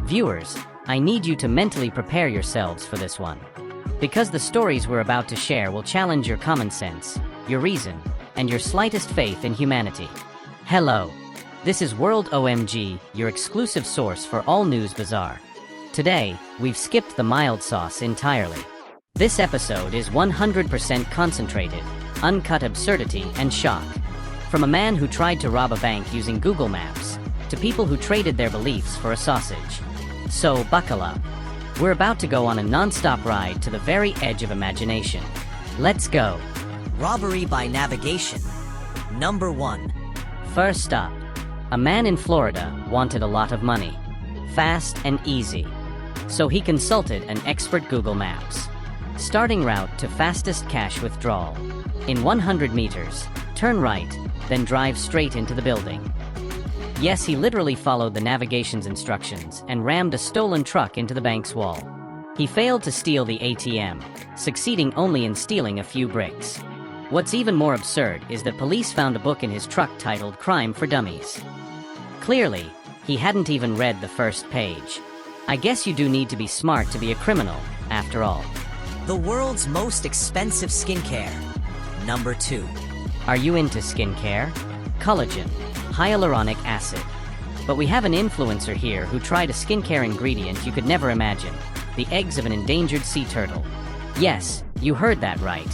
Viewers, I need you to mentally prepare yourselves for this one. Because the stories we're about to share will challenge your common sense, your reason, and your slightest faith in humanity. Hello. This is World OMG, your exclusive source for all news bizarre. Today, we've skipped the mild sauce entirely. This episode is 100% concentrated, uncut absurdity and shock. From a man who tried to rob a bank using Google Maps, to people who traded their beliefs for a sausage. So, buckle up. We're about to go on a non-stop ride to the very edge of imagination. Let's go. Robbery by navigation. Number 1. First up, a man in Florida wanted a lot of money. Fast and easy. So he consulted an expert Google Maps. Starting route to fastest cash withdrawal. In 100 meters, turn right, then drive straight into the building. Yes, he literally followed the navigation's instructions and rammed a stolen truck into the bank's wall. He failed to steal the ATM, succeeding only in stealing a few bricks. What's even more absurd is that police found a book in his truck titled Crime for Dummies. Clearly, he hadn't even read the first page. I guess you do need to be smart to be a criminal, after all. The world's most expensive skincare. Number 2. Are you into skincare? Collagen, hyaluronic acid. But we have an influencer here who tried a skincare ingredient you could never imagine. The eggs of an endangered sea turtle. Yes, you heard that right.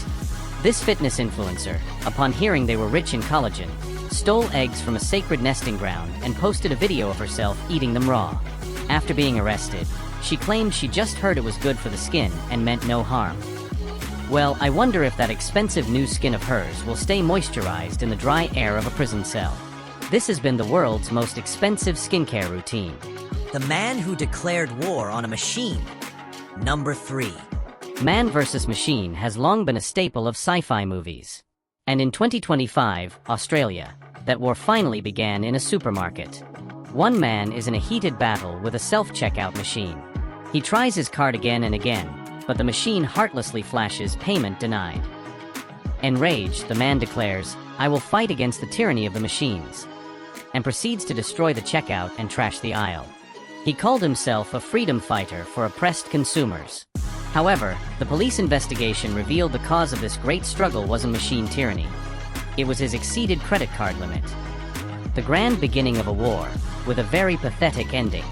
This fitness influencer, upon hearing they were rich in collagen, stole eggs from a sacred nesting ground and posted a video of herself eating them raw. After being arrested, she claimed she just heard it was good for the skin and meant no harm. Well, I wonder if that expensive new skin of hers will stay moisturized in the dry air of a prison cell. This has been the world's most expensive skincare routine. The man who declared war on a machine. Number 3. Man vs. Machine has long been a staple of sci-fi movies. And in 2025, Australia, that war finally began in a supermarket. One man is in a heated battle with a self-checkout machine. He tries his card again and again, but the machine heartlessly flashes payment denied. Enraged, the man declares, "I will fight against the tyranny of the machines," and proceeds to destroy the checkout and trash the aisle. He called himself a freedom fighter for oppressed consumers. However, the police investigation revealed the cause of this great struggle wasn't machine tyranny. It was his exceeded credit card limit. The grand beginning of a war, with a very pathetic ending.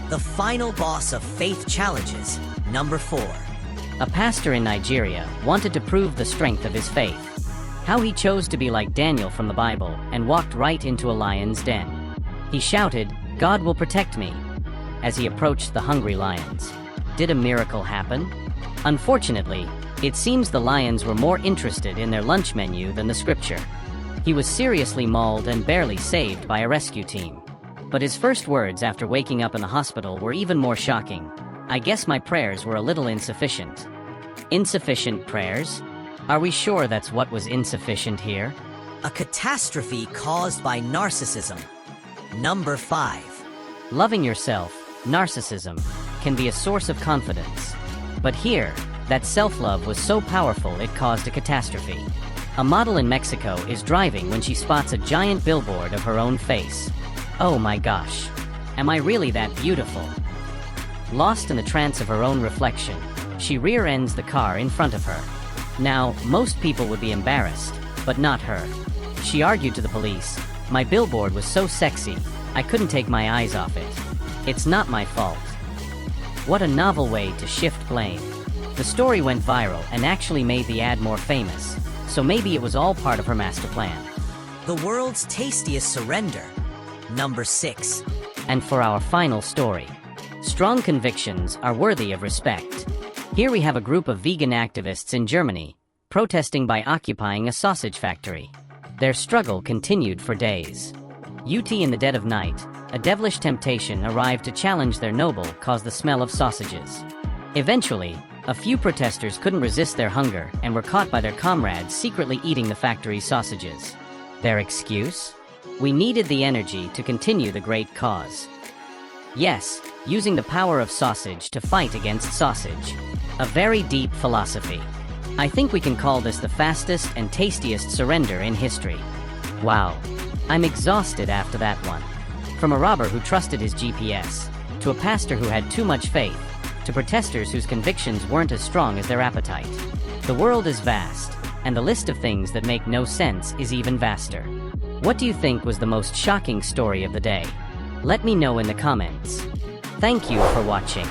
The final boss of faith challenges. Number 4. A pastor in Nigeria wanted to prove the strength of his faith. How he chose to be like Daniel from the Bible and walked right into a lion's den. He shouted, "God will protect me," as he approached the hungry lions. Did a miracle happen? Unfortunately, it seems the lions were more interested in their lunch menu than the scripture. He was seriously mauled and barely saved by a rescue team. But his first words after waking up in the hospital were even more shocking. "I guess my prayers were a little insufficient." Insufficient prayers? Are we sure that's what was insufficient here? A catastrophe caused by narcissism. Number 5. Loving yourself, narcissism, can be a source of confidence. But here, that self-love was so powerful it caused a catastrophe. A model in Mexico is driving when she spots a giant billboard of her own face. Oh my gosh. Am I really that beautiful? Lost in the trance of her own reflection, she rear-ends the car in front of her. Now, most people would be embarrassed, but not her. She argued to the police, "My billboard was so sexy, I couldn't take my eyes off it. It's not my fault." What a novel way to shift blame. The story went viral and actually made the ad more famous, so maybe it was all part of her master plan. The world's tastiest surrender. Number 6. And for our final story, strong convictions are worthy of respect. Here we have a group of vegan activists in Germany, protesting by occupying a sausage factory. Their struggle continued for days. In the dead of night, a devilish temptation arrived to challenge their noble cause the smell of sausages. Eventually, a few protesters couldn't resist their hunger and were caught by their comrades secretly eating the factory's sausages. Their excuse? We needed the energy to continue the great cause. Yes, using the power of sausage to fight against sausage. A very deep philosophy. I think we can call this the fastest and tastiest surrender in history. Wow. I'm exhausted after that one. From a robber who trusted his GPS, to a pastor who had too much faith, to protesters whose convictions weren't as strong as their appetite. The world is vast, and the list of things that make no sense is even vaster. What do you think was the most shocking story of the day? Let me know in the comments. Thank you for watching.